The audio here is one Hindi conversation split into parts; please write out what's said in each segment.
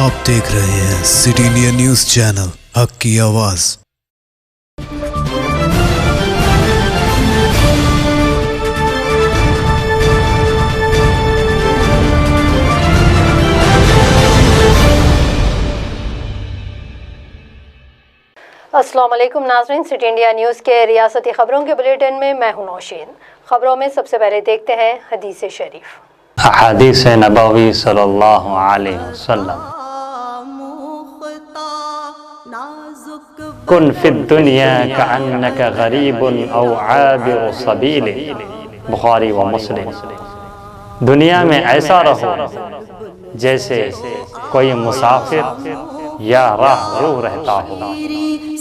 आप देख रहे हैं सिटी इंडिया न्यूज चैनल, हक की आवाज। अस्सलाम वालेकुम नाज़रीन, सिटी इंडिया न्यूज़ के रियासती खबरों के बुलेटिन में मैं हूं नौशीन। खबरों में सबसे पहले देखते हैं हदीस शरीफ। हदीस नबवी सल्लल्लाहु अलैहि वसल्लम, कुन फिद दुनिया कअन्नका गरीबुन औ आबिरु सबील, बुखारी व मुस्लिम। दुनिया में ऐसा रहो जैसे कोई मुसाफिर या राहरो रहता हो।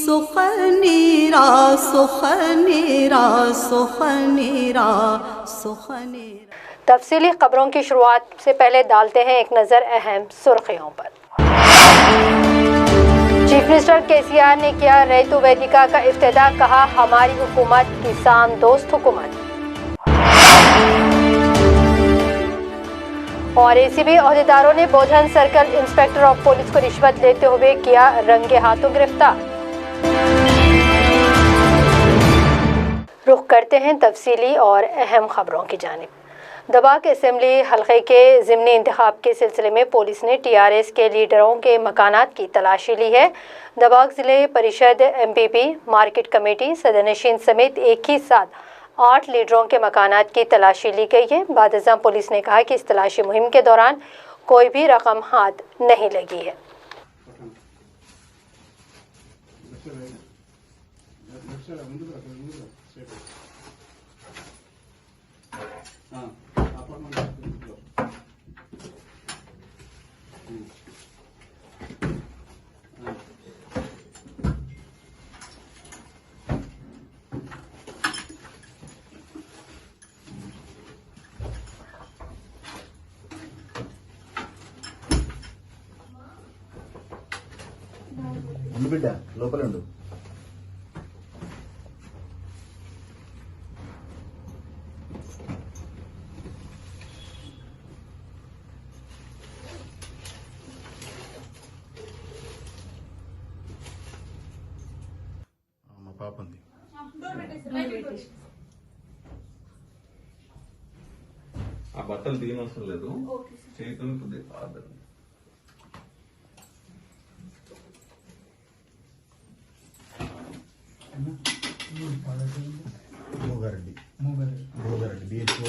सुखनीरा सुखनीरा सुखनीरा सुखनीरा। तफसीली खबरों की शुरुआत से पहले डालते हैं एक नज़र अहम सुर्खियों पर। चीफ मिनिस्टर केसीआर ने किया रैतु वेदिका का इफ्तिताह, कहा हमारी हुकूमत किसान दोस्त हुकूमत। और एसीबी ओहदेदारों ने बोधन सर्कल इंस्पेक्टर ऑफ पुलिस को रिश्वत लेते हुए किया रंगे हाथों गिरफ्तार। रुख करते हैं तफसीली और अहम खबरों की जानिब। दबाक असेंबली हल्के के ज़िमनी इंतखाब के सिलसिले में पुलिस ने टीआरएस के लीडरों के मकानात की तलाशी ली है। दबाक ज़िले परिषद, एमपीपी, मार्केट कमेटी, सदरनशीन समेत एक ही साथ 8 लीडरों के मकानात की तलाशी ली गई है। बादशाह पुलिस ने कहा कि इस तलाशी मुहिम के दौरान कोई भी रकम हाथ नहीं लगी है। బిడ్డ లోపల ఉండు. మా పాప ఉంది. ఆ బట్టలు తీయనవసరం లేదు, చేతులు కొద్దిగా ఆదరణ. భోగారెడ్డి భోగారెడ్డి BHO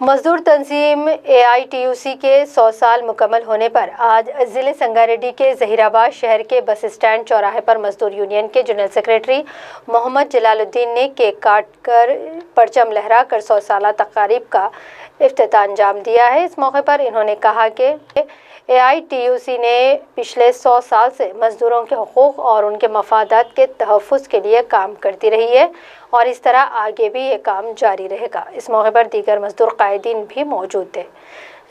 मजदूर तंजीम AITUC के 100 साल मुकम्मल होने पर आज ज़िले संगारेड्डी के ज़हीराबाद शहर के बस स्टैंड चौराहे पर मजदूर यूनियन के जनरल सेक्रेटरी मोहम्मद जलालुद्दीन ने केक काट कर परचम लहरा कर 100 साला तकारीब का इफ्तिताह अंजाम दिया है। इस मौके पर इन्होंने कहा कि AITUC ने पिछले 100 साल से मजदूरों के हुकूक और उनके मफादात के तहफ़्फ़ुज़ के लिए काम करती रही है और इस तरह आगे भी ये काम जारी रहेगा। इस मौके पर दीगर मजदूर कायदीन भी मौजूद थे।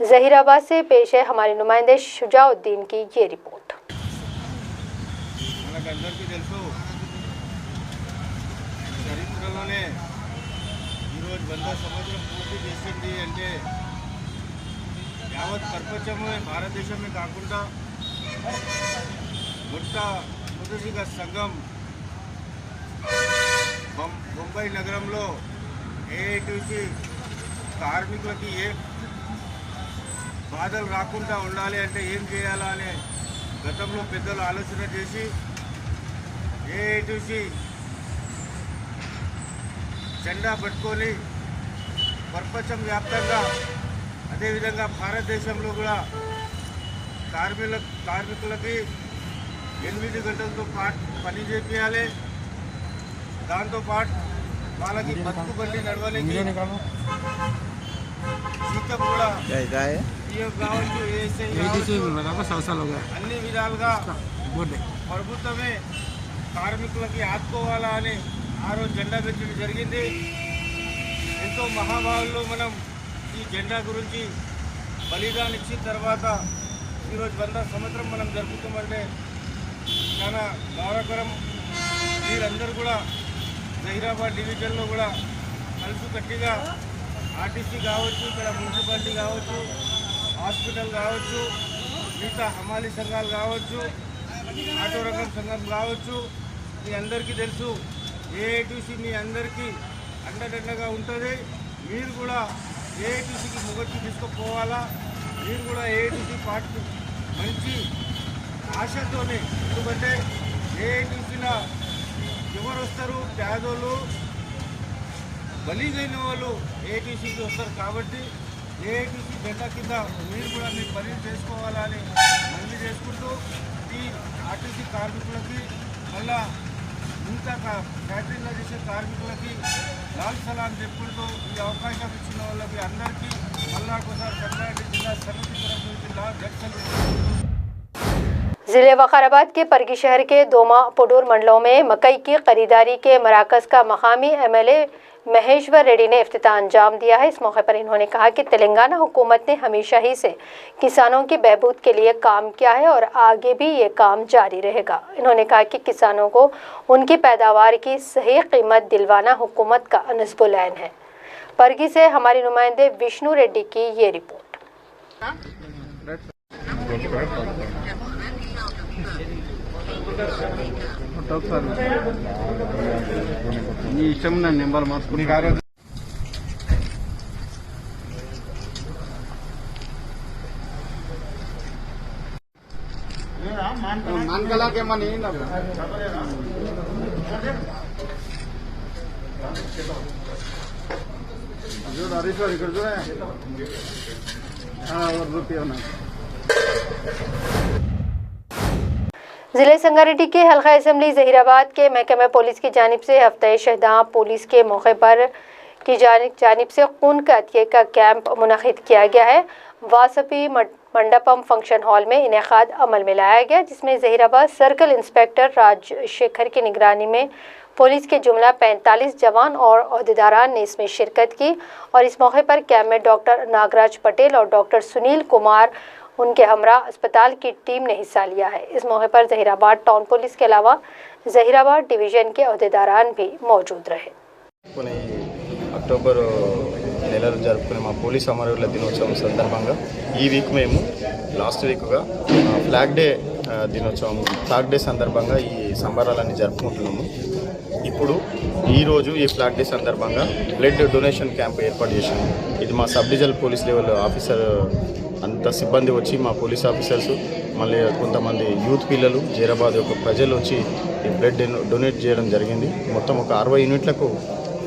ज़हीराबाद से पेश है हमारे नुमाइंदे शुजाउद्दीन की ये रिपोर्ट। యావత్ ప్రపంచమే భారతదేశమే కాకుండా మొట్టమొదటిగా సంఘం ముంబై నగరంలో AITUC కార్మికులకి ఏ బాధలు రాకుండా ఉండాలి అంటే ఏం చేయాలా అనే గతంలో పెద్దలు ఆలోచన చేసి AITUC జెండా పట్టుకొని ప్రపంచం వ్యాప్తంగా అదేవిధంగా భారతదేశంలో కూడా కార్మికులకి 8 గంటలతో పాటు పని చేయాలి। దాంతోపాటు వాళ్ళకి బతుకు బండి నడవడానికి జీతం కూడా కావచ్చు, అన్ని విధాలుగా ప్రభుత్వమే కార్మికులకి ఆదుకోవాలా అని ఆ రోజు జెండా పెట్టడం జరిగింది. ఎంతో మహాభావుల్లో మనం ఈ జెండా గురించి బలిదానం ఇచ్చిన తర్వాత ఈరోజు 100వ సంవత్సరం మనం జరుపుతామంటే చాలా గౌరవకరం. వీరందరూ కూడా జహీరాబాద్ డివిజన్లో కూడా కలిసికట్టుగా ఆర్టీసీ కావచ్చు, ఇక్కడ మున్సిపాలిటీ కావచ్చు, హాస్పిటల్ కావచ్చు, మిగతా హమాలీ సంఘాలు కావచ్చు, ఆటో రంగం సంఘం కావచ్చు, మీ అందరికీ తెలుసు ఏఐటీసీ మీ అందరికీ అండదండగా ఉంటుంది. మీరు కూడా ఏఐటీసీకి మొదటి తీసుకుపోవాలా. మీరు కూడా ఏఐటీసీ పార్టీ మంచి ఆశతోనే, ఎందుకంటే ఏఐటీసీలో ఎవరు వస్తారు? పేదోళ్ళు, బలీగైన వాళ్ళు ఏఐటీసీకి వస్తారు. కాబట్టి ఏఐటీసీ జెండా కింద మీరు కూడా మీ పని చేసుకోవాలని మళ్ళీ చేసుకుంటూ ఈ ఆర్టీసీ కార్మికులకి మళ్ళా ఇంకా ఫ్యాక్టరీలో చేసే కార్మికులకి లాల్ సలాం చెప్పుకుంటూ ఈ అవకాశం ఇచ్చిన వాళ్ళకి అందరికీ మళ్ళా ఒకసారి సంగారెడ్డి జిల్లా సమితి తరఫు జిల్లా జడ్చల్ जिले वकाराबाद के परगी शहर के दोमा पुडूर मंडलों में मकई की खरीदारी के मराकज का मकामी एमएलए महेश्वर रेड्डी ने इफ्तिताह अंजाम दिया है। इस मौके पर इन्होंने कहा कि तेलंगाना हुकूमत ने हमेशा ही से किसानों की बहबूद के लिए काम किया है और आगे भी ये काम जारी रहेगा। इन्होंने कहा कि किसानों को उनकी पैदावार की सही कीमत दिलवाना हुकूमत का नस्बुल ऐन है। परगी से हमारे नुमाइंदे विष्णु रेड्डी की ये रिपोर्ट। ఇష్టం నెంబర్ మార్చుకుని హరీష్ గారు ఇక్కడ చూడ जिले संगारेड्डी के हल्का असेंबली जहीराबाद के महकमे पुलिस की जानिब से हफ्ते शहदा पुलिस के मौके पर की जानिब से खून का अतिये का कैंप मुनक़िद किया गया है। वासपी मंडपम फंक्शन हॉल में इनेकाद अमल में लाया गया, जिसमें जहीराबाद सर्कल इंस्पेक्टर राजशेखर की निगरानी में पुलिस के जुमला 45 जवान और अहदेदारान ने इसमें शिरकत की। और इस मौके पर कैंप में डॉक्टर नागराज पटेल और डॉक्टर सुनील कुमार उनके हमरा अस्पताल की टीम ने हिस्सा लिया है। इस मौके पर जहीराबाद टाउन पुलिस के अलावा जहीराबाद डिवीजन के अहदेदारान भी मौजूद रहे। అక్టోబర్ నెలలో జరుపుకునే మా పోలీస్ అమరవీరుల దినోత్సవం సందర్భంగా ఈ వీక్ మేము లాస్ట్ వీక్గా ఫ్లాగ్ డే దినోత్సవం ఫ్లాగ్ డే సందర్భంగా ఈ సంబరాలన్నీ జరుపుకుంటున్నాము. ఇప్పుడు ఈరోజు ఈ ఫ్లాగ్ డే సందర్భంగా బ్లడ్ డొనేషన్ క్యాంప్ ఏర్పాటు చేసాము. ఇది మా sub divisional police level officer అంత సిబ్బంది వచ్చి మా పోలీస్ ఆఫీసర్స్ మళ్ళీ కొంతమంది యూత్ పిల్లలు జైరాబాద్ యొక్క ప్రజలు వచ్చి ఈ బ్లడ్ డొనేట్ చేయడం జరిగింది. మొత్తం ఒక 60 యూనిట్లకు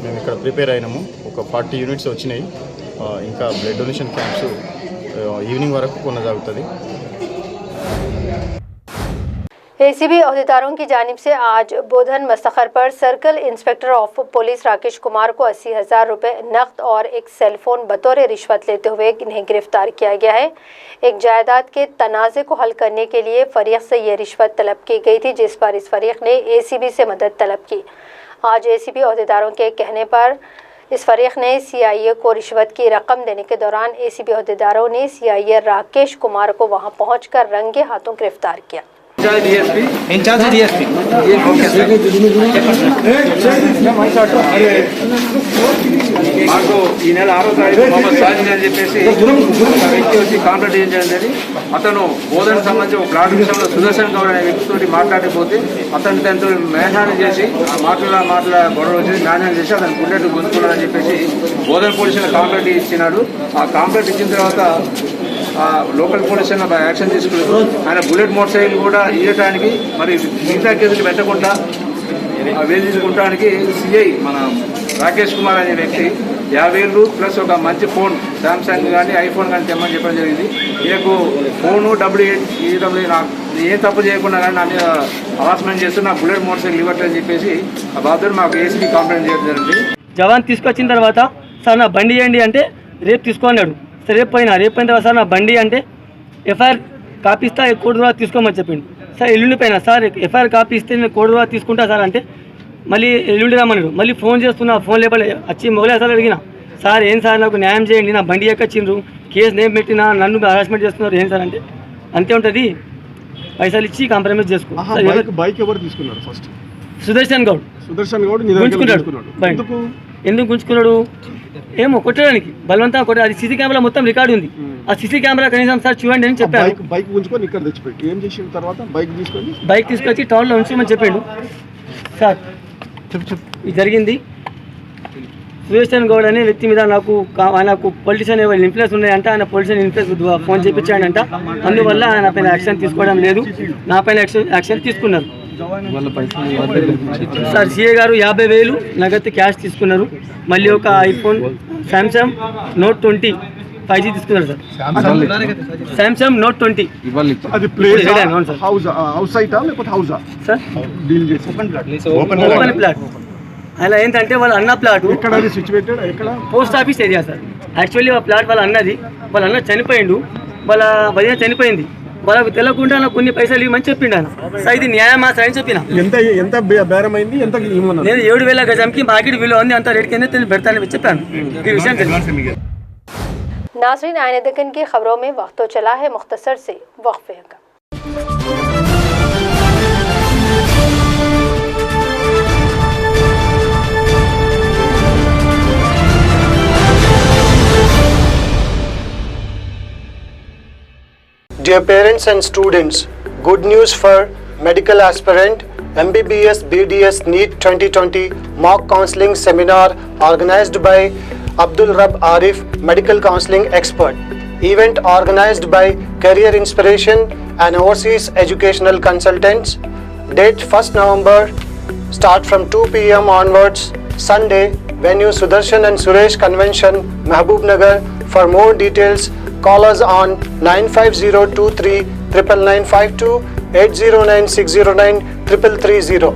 మేము ఇక్కడ ప్రిపేర్ అయినాము. ఒక 40 యూనిట్స్ వచ్చినాయి. ఇంకా బ్లడ్ డొనేషన్ క్యాంప్స్ ఈవినింగ్ వరకు కొనసాగుతుంది. एसीबी अहदेदारों की जानिब से आज बोधन मस्तखर पर circle inspector of police Rakesh Kumar को 80,000 रुपये नकद और एक सेलफोन बतौर रिश्वत लेते हुए इन्हें गिरफ्तार किया गया है। एक जायदाद के तनाज़े को हल करने के लिए फरीक से ये रिश्वत तलब की गई थी, जिस पर इस फरीक ने एसीबी से मदद तलब की। आज एसीबी अहदेदारों के कहने पर इस फरीक ने सीआईए को रिश्वत की रकम देने के दौरान एसीबी अहदेदारों ने सीआईए राकेश कुमार को वहां पहुंचकर रंगे हाथों गिरफ्तार किया। इंचार्ज डीएसपी మాకు ఈ నెల 6వ తారీఖు మొహమ్మద్ సాజిద్ అని చెప్పేసి ఒక వ్యక్తి వచ్చి కాంప్లైంట్ చేయడం జరిగింది. అతను బోధనకు సంబంధించి ఒక ప్లాట్ విషయంలో సుదర్శన్ గౌడ్ అనే వ్యక్తితో మాట్లాడిపోతే అతను తనతో మేధానం చేసి మాటల గొడవ వచ్చేసి మేధానం చేసి అతను బుల్లెట్ గుంజుకున్నాడని చెప్పేసి బోధన పోలీసులు కాంప్లైంట్ ఇచ్చినాడు. ఆ కాంప్లైంట్ ఇచ్చిన తర్వాత లోకల్ పోలీస్ యాక్షన్ తీసుకున్నారు. ఆయన బుల్లెట్ మోటార్ సైకిల్ కూడా ఇవ్వడానికి మరి మిగతా కేసులు పెట్టకుండా వేధించుకుంటానికి సిఐ మన రాకేష్ కుమార్ అనే వ్యక్తి 50,000 ప్లస్ ఒక మంచి ఫోన్ శాంసంగ్ కానీ ఐఫోన్ కానీ తెమ్మని చెప్పడం జరిగింది. ఈయనకు ఫోను డబ్బులు నాకు ఏ తప్పు చేయకుండా కానీ నా మీద హరాస్మెంట్ చేస్తూ నా బుల్లెట్ మోటార్ సైకిల్ ఇవ్వట్లని చెప్పేసి ఆ బాధ్యుడు మాకు ఏసీబీ కంప్లైంట్ చేయడం జరిగింది. జవాన్ తీసుకొచ్చిన తర్వాత సార్ నా బండి ఇవ్వండి అంటే రేపు తీసుకున్నాడు. రేపు పోయిన తర్వాత సార్ నా బండి అంటే ఎఫ్ఐఆర్ కాపిస్తా కోర్టు ద్వారా తీసుకోమని చెప్పిండు. సార్ ఎల్లుండి పైన సార్ ఎఫ్ఐఆర్ కాపీ ఇస్తే నేను కోడి ద్వారా తీసుకుంటా సార్ అంటే మళ్ళీ ఎల్లుండి రమ్మన్నాడు. మళ్ళీ ఫోన్ చేస్తున్నా, ఫోన్ లేపలే. వచ్చి మొగలే సార్ అడిగిన, సార్ ఏం సార్ నాకు న్యాయం చేయండి, నా బండి ఎక్కొచ్చిండ్రు, కేసు నేను పెట్టినా, నన్ను హరాస్మెంట్ చేస్తున్నారు ఏం సార్ అంటే అంతే ఉంటుంది, పైసలు ఇచ్చి కాంప్రమైజ్ చేసుకో. బైక్ ఎవరు తీసుకున్నారు ఫస్ట్? సుదర్శన్ గౌడ్ గుంజుకున్నాడు. ఎందుకు గుంజుకున్నాడు ఏమో కొట్టడానికి, బలవంతంగా కొట్టాడు. అది సీసీ కెమెరా మొత్తం రికార్డు ఉంది. ఆ సీసీ కెమెరా కనీసం సార్ చూడండి అని చెప్పారు. బైక్ గుంజుకొని ఇక్కడ తెచ్చిపెట్టి ఏం చేసిన తర్వాత బైక్ తీసుకొచ్చి టౌన్లో ఉంచమని చెప్పిండు సార్. ఇది జరిగింది. సుదర్శన్ గౌడ్ అనే వ్యక్తి మీద నాకు పొలిటీషియన్ ఇన్ఫ్లుయెన్స్ ఉన్నాయంట. ఆయన పొలిటీషియన్ ఇన్ఫ్లుయెన్స్ ఫోన్ చేయించాడంట. అందువల్ల ఆయన పైన యాక్షన్ తీసుకోవడం లేదు. నా పైన యాక్షన్ తీసుకున్నారు సార్. సిఏ గారు 50,000 నగదు క్యాష్ తీసుకున్నారు. మళ్ళీ ఒక ఐఫోన్ శాంసంగ్ Note 20 5G తీసుకున్నారు sir. Samsung Note 20 open plot. అలా ఏంటంటే వాళ్ళ అన్న plot post office area sir. Actually ఆ ప్లాట్ వాళ్ళ అన్నది. వాళ్ళ అన్న చనిపోయిండు, వాళ్ళ వదిన చనిపోయింది. వాళ్ళకు తెలియకుండా నాకు కొన్ని పైసలు ఇవ్వమని చెప్పిండు ఆయన. సార్ ఇది న్యాయమా సార్ అని చెప్పిన. నేను 7,000 గజంకి మార్కెట్ విలువ ఉంది, అంత రేట్ కింద పెడతానని చెప్పాను. ఈ విషయం नाज़रीन, आईने दक्कन की खबरों में वक्त तो चला है मुख्तसर से वक्फे का। Dear parents and students, good news for medical aspirant MBBS BDS NEET 2020 mock counselling seminar organized by Abdul Rab Arif, medical counselling expert. Event organized by Career Inspiration and Overseas Educational Consultants. Date 1st November. Start from 2 p.m. onwards. Sunday. Venue Sudarshan and Suresh Convention, Mahbub Nagar. For more details, call us on 95023 99952 809 609 3330.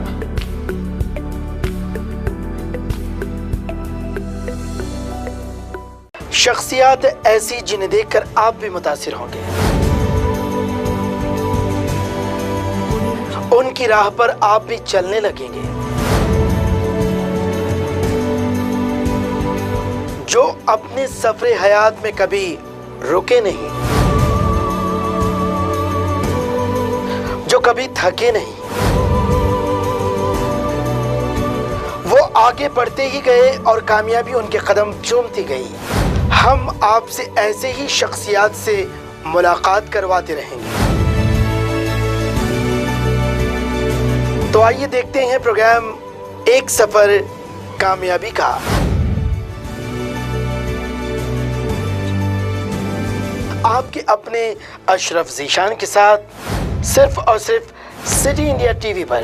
शख्सियत ऐसी जिन्हें देखकर आप भी मुतासिर होंगे। उनकी राह पर आप भी चलने लगेंगे। जो अपने सफरे हयात में कभी रुके नहीं, जो कभी थके नहीं, वो आगे बढ़ते ही गए और कामयाबी उनके कदम चूमती गई। हम आपसे ऐसे ही शख्सियत से मुलाकात करवाते रहेंगे। तो आइए देखते हैं प्रोग्राम एक सफर कामयाबी का। आपके अपने अशरफ ज़ीशान के साथ सिर्फ और सिर्फ सिटी इंडिया टीवी पर।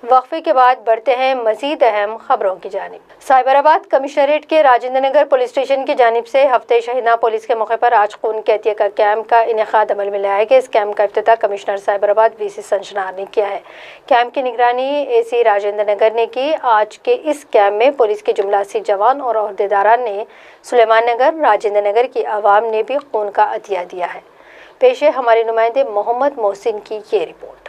वक्फे के बाद बढ़ते हैं मजीद अहम खबरों की जानिब। साइबराबाद कमिश्नरेट के राजेंद्र नगर पुलिस स्टेशन की जानिब से हफ्ते शहीदा पुलिस के मौके पर आज खून के अतिया का कैंप का इनेकाद अमल में लाया गया। इस कैंप का इफ्तिताह कमिश्नर साइबराबाद VC संजनार ने किया है। कैंप की निगरानी AC राजेंद्र नगर ने की। आज के इस कैंप में पुलिस के जुमला सिख जवान और अहदेदारान ने सुलेमान नगर राजेंद्र नगर की आवाम ने भी खून का अतिया दिया है। पेश है हमारे नुमाइंदे मोहम्मद मोहसिन की ये report.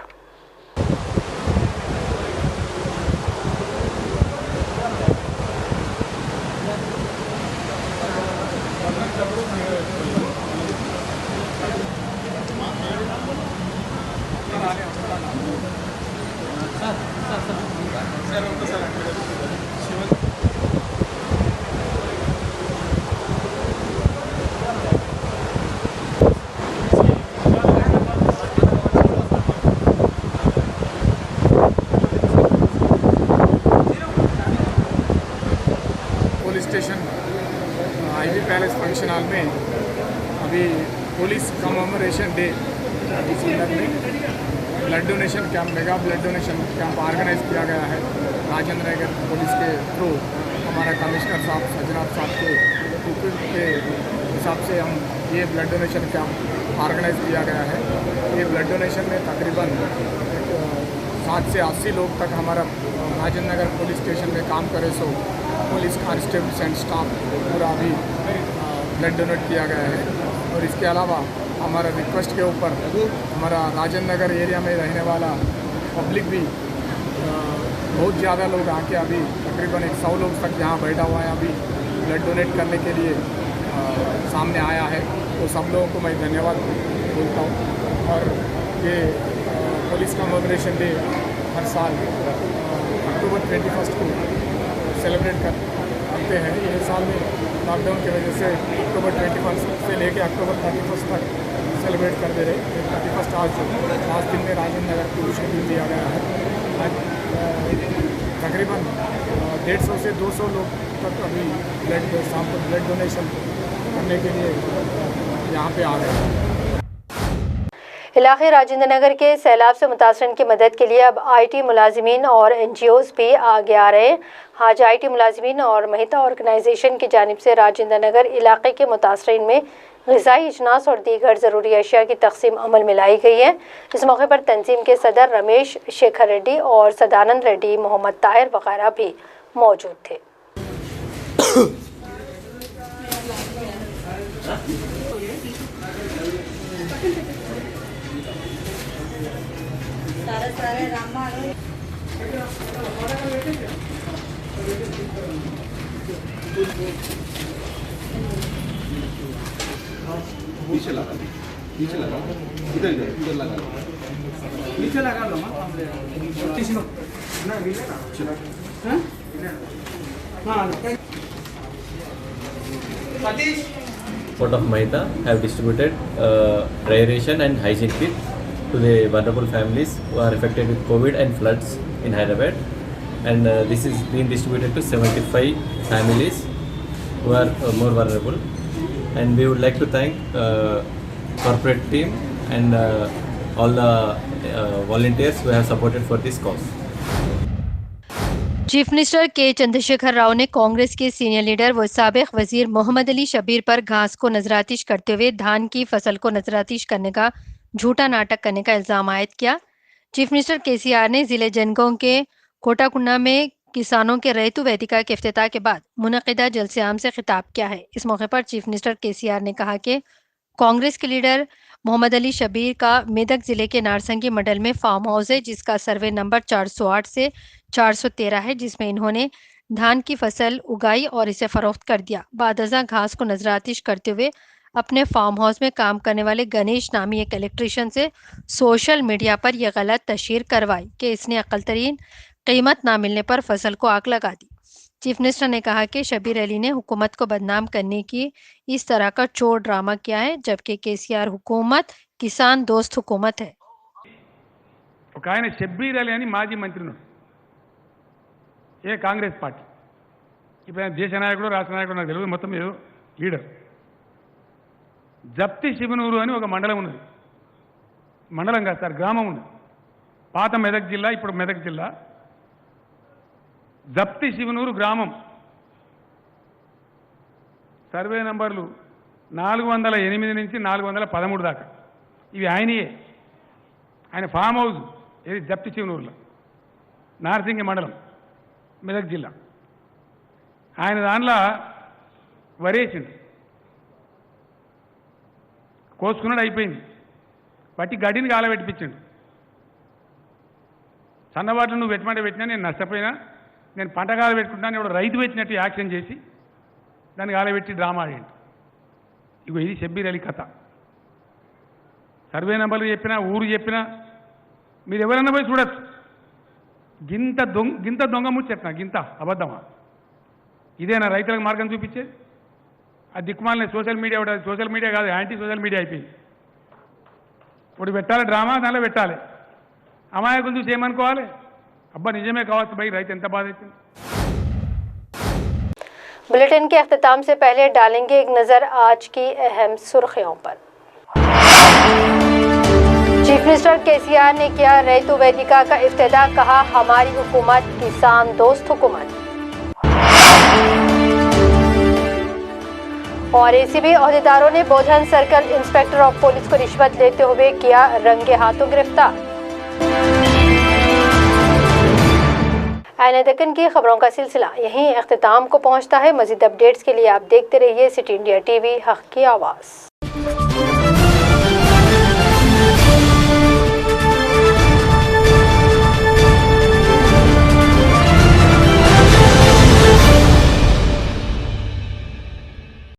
IB palace function hall में अभी पुलिस कमेमोरेशन डे इस संदर्भ में blood donation camp, mega blood donation camp organise किया गया है। राजेंद्र नगर पुलिस के थ्रू हमारा कमिश्नर साहब सजनाब साहब के रिक्वेस्ट के हिसाब से हम ये ब्लड डोनेशन कैंप ऑर्गेनाइज किया गया है। ये ब्लड डोनेशन में तकरीबन 60 से 80 लोग तक हमारा राजेंद्र नगर पुलिस स्टेशन में काम करे सो पुलिस कांस्टेबल्स एंड स्टाफ पूरा अभी ब्लड डोनेट किया गया है। और इसके अलावा हमारा रिक्वेस्ट के ऊपर हमारा राजेंद्र नगर एरिया में रहने वाला पब्लिक भी बहुत ज़्यादा लोग आके अभी तकरीबन 100 लोग तक यहाँ बैठा हुआ है, अभी ब्लड डोनेट करने के लिए सामने आया है। तो सब लोगों को मैं धन्यवाद बोलता हूँ। और ये पुलिस कमेमोरेशन डे हर साल अक्टूबर 21 को सेलिब्रेट करते हैं। ये साल में लॉकडाउन की वजह से अक्टूबर 21 से लेकर अक्टूबर 31 तक सेलिब्रेट कर दे रहे। 31 आज दिन में राजेंद्र नगर को शेड्यूल दिया गया है। आज तकरीबन 150 से 200 लोग तक अभी ब्लड डोनेशन करने के लिए यहाँ पे आ गए हैं। इलाके राजेंद्र नगर के सैलाब से मुतासरीन की मदद के लिए अब IT मुलाजिमीन और NGOs भी आगे आ रहे हैं। आज IT मुलाजिमीन और महिता ऑर्गेनाइजेशन की जानिब से राजेंद्र नगर इलाके के मुतासरीन में ग़िज़ाई अजनास और दीगर ज़रूरी अशिया की तकसीम अमल में लाई गई है। इस मौके पर तंजीम के सदर रमेश शेखर रेड्डी और सदानंद रेड्डी, मोहम्मद ताहिर वगैरह भी मौजूद थे। पीछे लगा इधर लगा नीचे लगा लो Port of Mahita have distributed dry ration and hygiene kit to the vulnerable families who are affected with COVID and floods in Hyderabad, and this is being distributed to 75 families who are more vulnerable. And we would like to thank corporate team and all the volunteers who have supported for this cause. Chief minister के चंद्रशेखर राव ने कांग्रेस के सीनियर लीडर व साबिक वजीर मोहम्मद अली शबीर पर घास को नजरातिश करते हुए धान की फसल को नजरातिश करने का झूठा नाटक करने का इल्जाम आयद किया। चीफ मिनिस्टर KCR ने जिले जनगांव के कोटाकुन्ना में किसानों के रैतु वेदिका के इफ्तिताह के बाद मुनक़िदा जलसे आम से खिताब किया है। इस मौके पर चीफ मिनिस्टर KCR ने कहा कि कांग्रेस के लीडर मोहम्मद अली शबीर का मेदक जिले के नारसंगी मंडल में फार्म हाउस है, जिसका सर्वे नंबर 408 से 413 है, जिसमें इन्होंने धान की फसल उगाई और इसे फरोख्त कर दिया। बादअज़ां घास को नजरातिश करते हुए अपने फार्म हाउस में काम करने वाले गणेश नामी एक इलेक्ट्रीशियन से सोशल मीडिया पर यह गलत तशहीर करवाई कि इसने अक्लतरीन कीमत ना मिलने पर फसल को आग लगा दी। चीफ मिनिस्टर ने कहा कि शबीर अली ने हुकूमत को बदनाम करने की इस तरह का चोर ड्रामा किया है, जबकि KCR हुकूमत किसान दोस्त हुकूमत है। ఒక ఆయన షబ్బీర్ అలీ అని మాజీ మంత్రి ఏ కాంగ్రెస్ పార్టీ, ఇప్పుడు ఆయన దేశ నాయకుడు రాష్ట్ర నాయకుడు నాకు తెలియదు, మొత్తం ఏదో లీడర్. జప్తి శివనూరు అని ఒక మండలం ఉన్నది, మండలం కాదు సార్, గ్రామం ఉన్నది. పాత మెదక్ జిల్లా, ఇప్పుడు మెదక్ జిల్లా. జప్తి శివనూరు గ్రామం సర్వే నంబర్లు 408 నుంచి 413 దాకా ఇవి ఆయనయే. ఆయన ఫామ్ హౌస్ ఏది జప్తి శివనూరులో, నార్సింగి మండలం, మెదక్ జిల్లా. ఆయన దానిలో వరేసిండు, కోసుకున్నాడు, అయిపోయింది. పట్టి గడ్డిని కాలబెట్టిపించిండు. సన్నవాట్లు నువ్వు పెట్టమంటే పెట్టినా నేను నష్టపోయినా, నేను పంట కాలబెట్టుకుంటాను, ఇప్పుడు రైతు పెట్టినట్టు యాక్షన్ చేసి దాన్ని కాలబెట్టి డ్రామా ఆడిండు. ఇగో ఇది షబ్బీర్ అలీ కథ. సర్వే నెంబర్లు చెప్పినా, ఊరు చెప్పినా మీరు ఎవరన్నా పోయి చూడొచ్చు. గింత దొంగ ముచ్చట్నా, గింత అబద్ధమా? ఇదేనా రైతులకు మార్గం చూపించేది? ఆ దిక్కుమాలని సోషల్ మీడియా, సోషల్ మీడియా కాదు, యాంటీ సోషల్ మీడియా అయిపోయింది. ఇప్పుడు పెట్టాలి డ్రామా, దానిలో పెట్టాలి. అమాయకులు చూసి ఏమనుకోవాలి? అబ్బా నిజమే కావచ్చు भाई, రైతు ఎంత బాధ అవుతుంది. बुलेटिन के अख्तिताम से पहले डालेंगे एक नज़र आज की अहम सुर्खियों पर। चीफ मिनिस्टर KCR ने किया रैतु वेदिका का इफ्तिताह, कहा हमारी हुकूमत किसान दोस्त हुकूमत। और एसीबी अहदेदारों ने बोधन सर्कल इंस्पेक्टर ऑफ पुलिस को रिश्वत लेते हुए किया रंगे हाथों गिरफ्तार। दक्कन की खबरों का सिलसिला यहीं अख्तिताम को पहुंचता है। मजीद अपडेट्स के लिए आप देखते रहिए सिटी इंडिया टीवी, हक की आवाज़।